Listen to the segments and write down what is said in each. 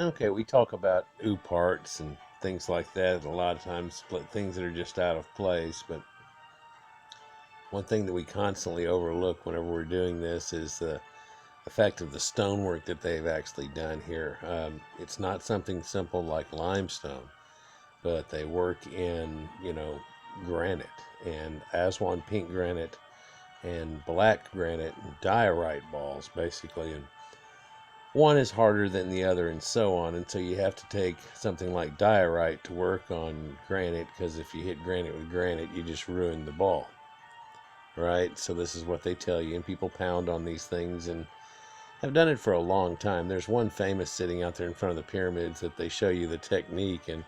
Okay, we talk about parts and things like that. A lot of times, split things that are just out of place. But one thing that we constantly overlook whenever we're doing this is the effect of the stonework that they've actually done here. It's not something simple like limestone, but they work in, granite and Aswan pink granite and black granite and diorite balls, basically. And one is harder than the other and so on, and so you have to take something like diorite to work on granite, because if you hit granite with granite you just ruin the ball, right? So this is what they tell you, and people pound on these things and have done it for a long time. There's one famous sitting out there in front of the pyramids that they show you the technique, and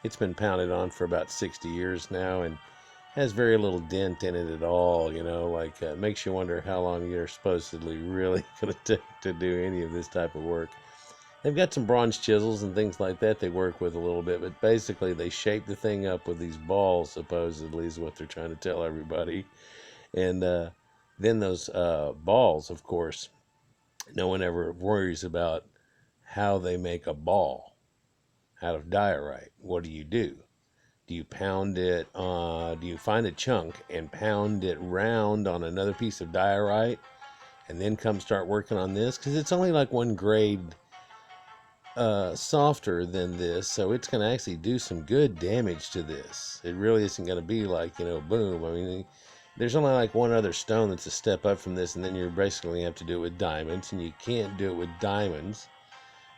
it's been pounded on for about 60 years now and has very little dent in it at all. Makes you wonder how long you're supposedly really going to take to do any of this type of work. They've got some bronze chisels and things like that they work with a little bit, but basically they shape the thing up with these balls, supposedly, is what they're trying to tell everybody. And then those balls, of course, no one ever worries about how they make a ball out of diorite. What do? Do you pound it? Do you find a chunk and pound it round on another piece of diorite and then come start working on this? Because it's only like one grade softer than this, so it's going to actually do some good damage to this. It really isn't going to be like, boom. I mean, there's only like one other stone that's a step up from this, and then you're basically going to have to do it with diamonds, and you can't do it with diamonds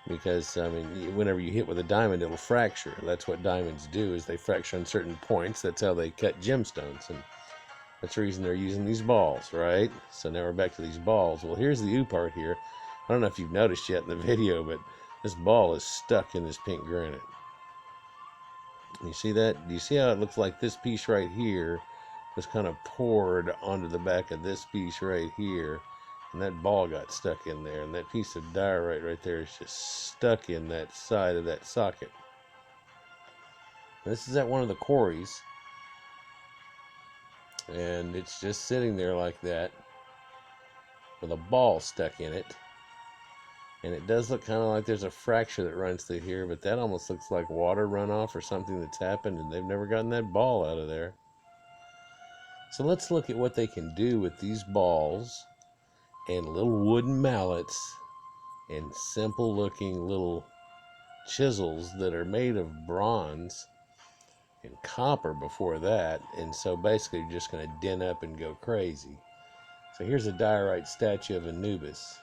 because, I mean, whenever you hit with a diamond, it'll fracture. That's what diamonds do, is they fracture on certain points. That's how they cut gemstones, and that's the reason they're using these balls, right? So now we're back to these balls. Well, here's the U part here. I don't know if you've noticed yet in the video, but this ball is stuck in this pink granite. You see that? Do you see how it looks like this piece right here was kind of poured onto the back of this piece right here, and that ball got stuck in there, and that piece of diorite right there is just stuck in that side of that socket. This is at one of the quarries, and it's just sitting there like that with a ball stuck in it. And it does look kind of like there's a fracture that runs through here, but that almost looks like water runoff or something that's happened, and they've never gotten that ball out of there. So let's look at what they can do with these balls and little wooden mallets and simple looking little chisels that are made of bronze and copper before that. And so basically you're just going to dent up and go crazy. So here's a diorite statue of Anubis.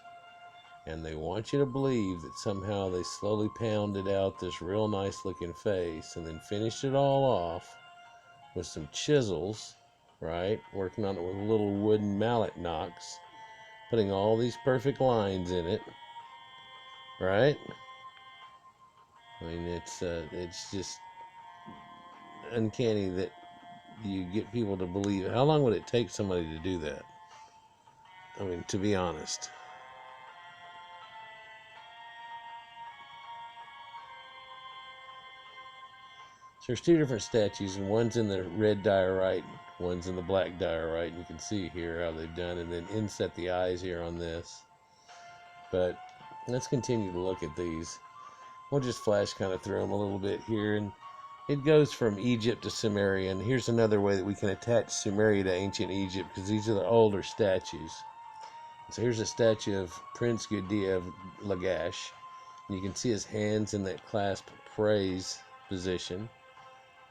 And they want you to believe that somehow they slowly pounded out this real nice looking face and then finished it all off with some chisels, right? Working on it with little wooden mallet knocks, putting all these perfect lines in it, right? I mean, it's just uncanny that you get people to believe. How long would it take somebody to do that? I mean, to be honest. So there's two different statues, and one's in the red diorite, one's in the black diorite, and you can see here how they've done, and then inset the eyes here on this. But let's continue to look at these. We'll just flash kind of through them a little bit here, and it goes from Egypt to Sumerian. Here's another way that we can attach Sumeria to ancient Egypt, because these are the older statues. So here's a statue of Prince Gudea of Lagash. You can see his hands in that clasp praise position.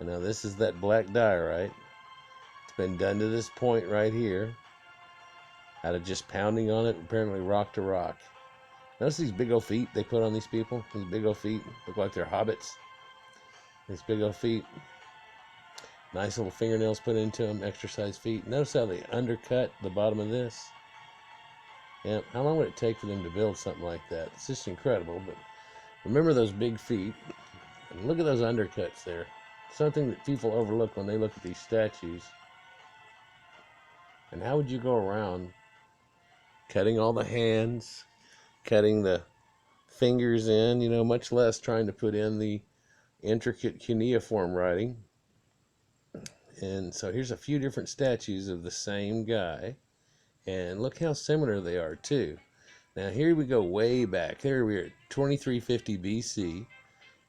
And now this is that black diorite. It's been done to this point right here, out of just pounding on it, apparently rock to rock. Notice these big old feet they put on these people. These big old feet look like they're hobbits. These big old feet. Nice little fingernails put into them, exercise feet. Notice how they undercut the bottom of this. Yeah, how long would it take for them to build something like that? It's just incredible. But remember those big feet, and look at those undercuts there. Something that people overlook when they look at these statues. And how would you go around cutting all the hands, cutting the fingers in, much less trying to put in the intricate cuneiform writing? And so here's a few different statues of the same guy, and look how similar they are too. Now here we go way back. Here we are at 2350 BC.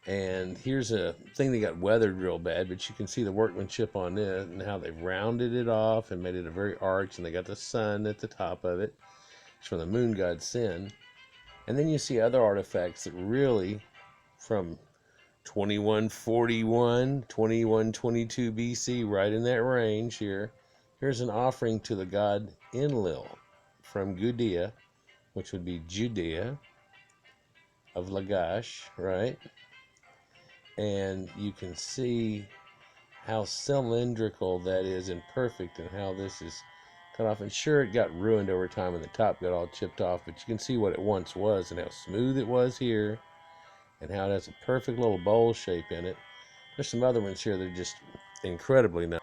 And here's a thing that got weathered real bad, but you can see the workmanship on it and how they've rounded it off and made it a very arch, and they got the sun at the top of it. It's from the moon god Sin. And then you see other artifacts that really, from 2141, 2122 BC, right in that range here. Here's an offering to the god Enlil from Gudea, which would be Judea of Lagash, right? And you can see how cylindrical that is and perfect, and how this is cut off. And sure, it got ruined over time and the top got all chipped off, but you can see what it once was and how smooth it was here, and how it has a perfect little bowl shape in it. There's some other ones here that are just incredibly nice.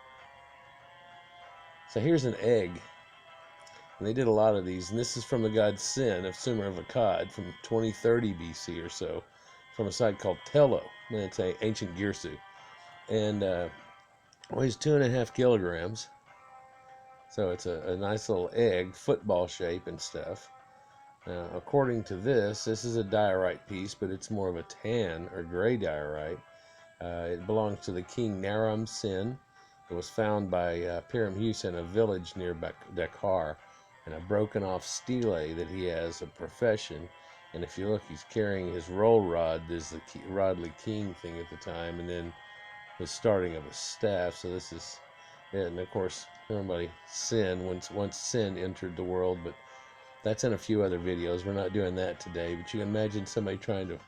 So here's an egg, and they did a lot of these, and this is from the god Sin of Sumer of Akkad from 2030 BC or so, from a site called Tello. It's an ancient Girsu, and weighs 2.5 kilograms. So it's a nice little egg, football shape and stuff. Now, according to this is a diorite piece, but it's more of a tan or gray diorite. It belongs to the king Naram Sin. It was found by Piram Hussein, a village near Dakar, and a broken off stele that he has a profession. And if you look, he's carrying his roll rod. There's the Rodley King thing at the time, and then the starting of a staff. So this is it. And of course, everybody Sin, once Sin entered the world, but that's in a few other videos. We're not doing that today, but you can imagine somebody trying to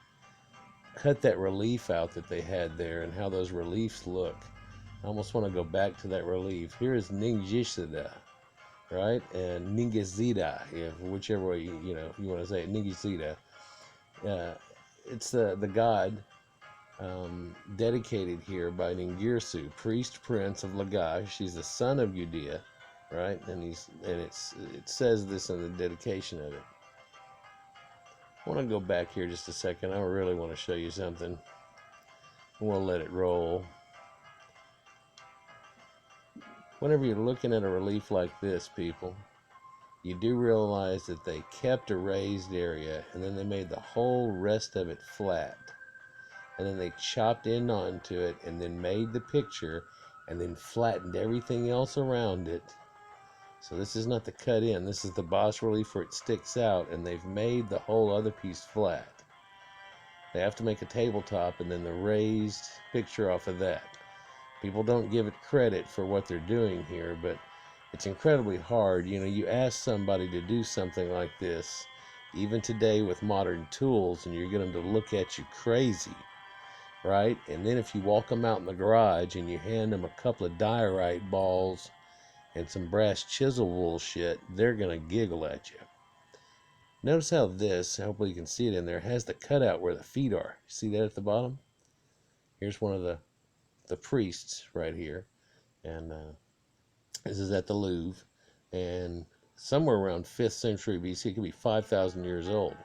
cut that relief out that they had there and how those reliefs look. I almost want to go back to that relief. Here is Ningishida, right? And Ningizida, whichever way you want to say it, Ningizida. It's the god dedicated here by Ningirsu, priest prince of Lagash. He's the son of Judea, right? And it says this in the dedication of it. I want to go back here just a second. I really want to show you something. We'll let it roll. Whenever you're looking at a relief like this, people, you do realize that they kept a raised area, and then they made the whole rest of it flat. And then they chopped in onto it, and then made the picture, and then flattened everything else around it. So this is not the cut in, this is the bas relief where it sticks out, and they've made the whole other piece flat. They have to make a tabletop and then the raised picture off of that. People don't give it credit for what they're doing here, but it's incredibly hard. You ask somebody to do something like this, even today with modern tools, and you get them to look at you crazy, right? And then if you walk them out in the garage and you hand them a couple of diorite balls and some brass chisel wool shit, they're gonna giggle at you. Notice how this, hopefully you can see it in there, has the cutout where the feet are. See that at the bottom? Here's one of the priests right here, and this is at the Louvre, and somewhere around 5th century BC, it could be 5,000 years old.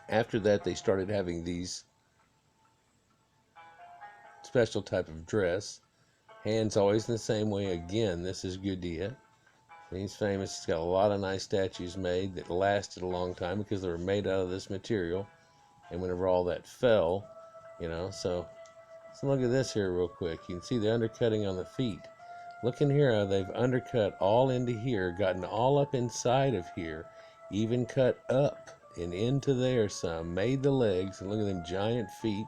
After that, they started having these special type of dress. Hands always in the same way. Again, this is Gudea. He's famous. He's got a lot of nice statues made that lasted a long time because they were made out of this material. And whenever all that fell, so look at this here real quick. You can see the undercutting on the feet. Look in here how they've undercut all into here, gotten all up inside of here, even cut up and into there some, made the legs, and look at them giant feet,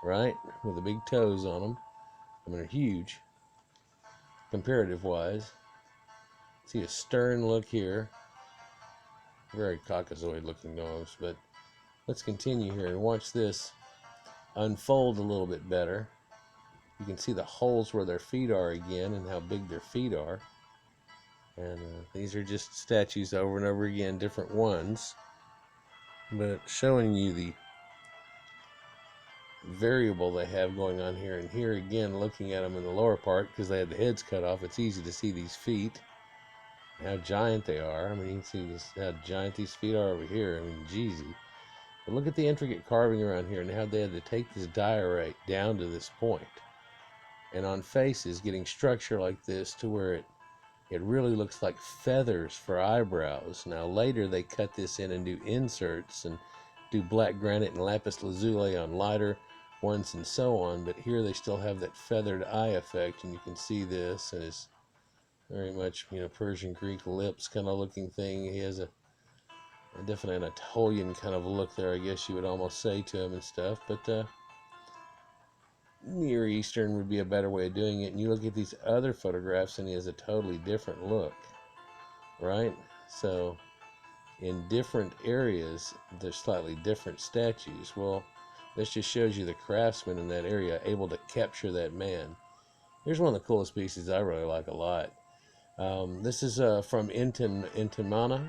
right, with the big toes on them. I mean, they're huge, comparative-wise. See a stern look here. Very Caucasoid-looking dogs, but let's continue here and watch this unfold a little bit better. You can see the holes where their feet are again and how big their feet are. And these are just statues over and over again, different ones, but showing you the variable they have going on here. And here again, looking at them in the lower part, because they had the heads cut off, it's easy to see these feet, how giant they are. I mean, you can see this, how giant these feet are over here. I mean, Jeezy. But look at the intricate carving around here and how they had to take this diorite down to this point. And on faces, getting structure like this to where it it really looks like feathers for eyebrows. Now later they cut this in and do inserts and do black granite and lapis lazuli on lighter ones and so on, but here they still have that feathered eye effect, and you can see this, and it's very much, you know, Persian Greek lips kind of looking thing. He has a definitely Anatolian kind of look there, I guess you would almost say, to him and stuff, but Near Eastern would be a better way of doing it. And you look at these other photographs and he has a totally different look, right? So in different areas there's slightly different statues. Well, this just shows you the craftsman in that area able to capture that man. Here's one of the coolest pieces I really like a lot. This is from Intimana,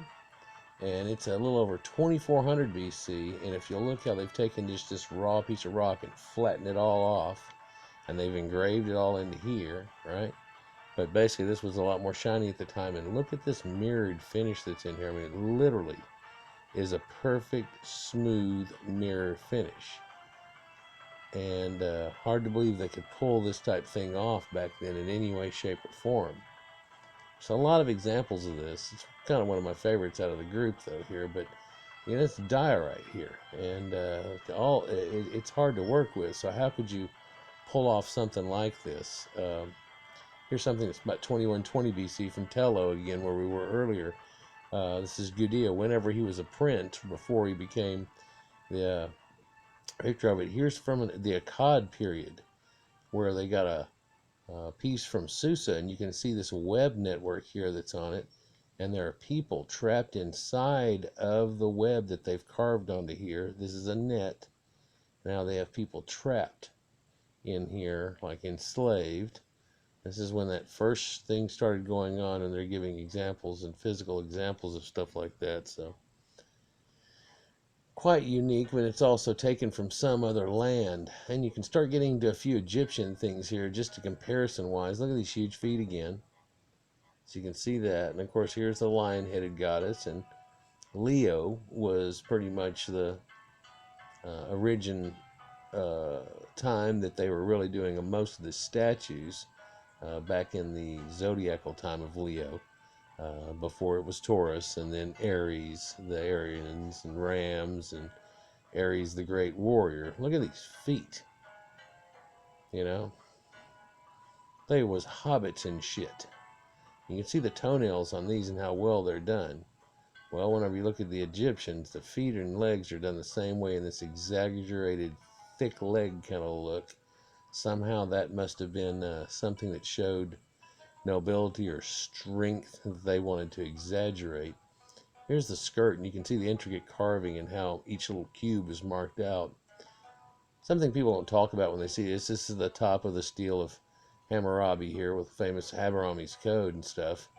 and it's a little over 2400 BC. And if you look how they've taken just this raw piece of rock and flattened it all off, and they've engraved it all into here, right? But basically this was a lot more shiny at the time. And look at this mirrored finish that's in here. I mean, it literally is a perfect smooth mirror finish, and hard to believe they could pull this type thing off back then in any way, shape, or form. So a lot of examples of this. It's kind of one of my favorites out of the group though here, but you know, it's diorite here, and it's hard to work with. So how could you pull off something like this? Here's something that's about 2120 BC from Tello again, where we were earlier. This is Gudea, whenever he was a prince, before he became the picture of it. Here's from the Akkad period, where they got a piece from Susa, and you can see this web network here that's on it, and there are people trapped inside of the web that they've carved onto here. This is a net. Now they have people trapped in here, like enslaved. This is when that first thing started going on, and they're giving examples and physical examples of stuff like that. So quite unique, but it's also taken from some other land. And you can start getting into a few Egyptian things here, just to comparison wise. Look at these huge feet again, so you can see that. And of course here's the lion-headed goddess, and Leo was pretty much the origin time that they were really doing most of the statues, back in the zodiacal time of Leo, before it was Taurus, and then Aries, the Aryans, and Rams, and Ares the great warrior. Look at these feet. You know, they was hobbits and shit. You can see the toenails on these and how well they're done. Well, whenever you look at the Egyptians, the feet and legs are done the same way in this exaggerated thick leg kind of look. Somehow that must have been something that showed nobility or strength that they wanted to exaggerate. Here's the skirt, and you can see the intricate carving and how each little cube is marked out. Something people don't talk about when they see this. This is the top of the stele of Hammurabi here, with famous Hammurabi's code and stuff.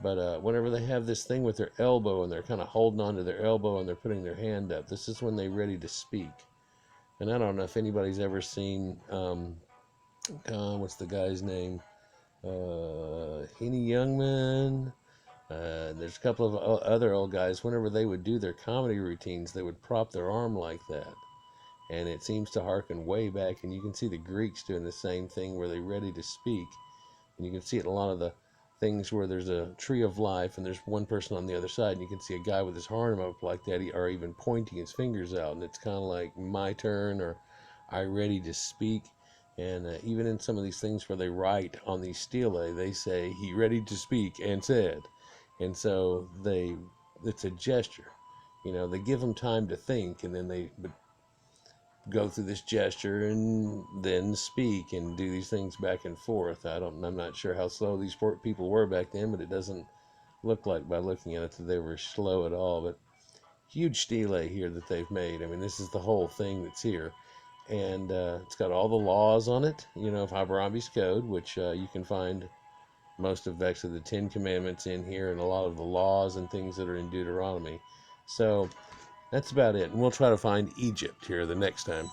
But whenever they have this thing with their elbow, and they're kind of holding on to their elbow and they're putting their hand up, this is when they're ready to speak. And I don't know if anybody's ever seen, what's the guy's name? Henny Youngman. There's a couple of other old guys. Whenever they would do their comedy routines, they would prop their arm like that. And it seems to harken way back. And you can see the Greeks doing the same thing, where they're ready to speak. And you can see it in a lot of the things where there's a tree of life and there's one person on the other side, and you can see a guy with his arm up like that, or even pointing his fingers out, and it's kind of like my turn, or I ready to speak. And even in some of these things where they write on these stelae, they say he ready to speak and said. And so it's a gesture, you know, they give them time to think, and then they go through this gesture and then speak and do these things back and forth. I'm not sure how slow these people were back then, but it doesn't look like, by looking at it, that they were slow at all. But huge stele here that they've made. I mean, this is the whole thing that's here, and it's got all the laws on it, you know, of Hammurabi's code, which you can find most of actually the 10 Commandments in here, and a lot of the laws and things that are in Deuteronomy. So that's about it, and we'll try to find Egypt here the next time.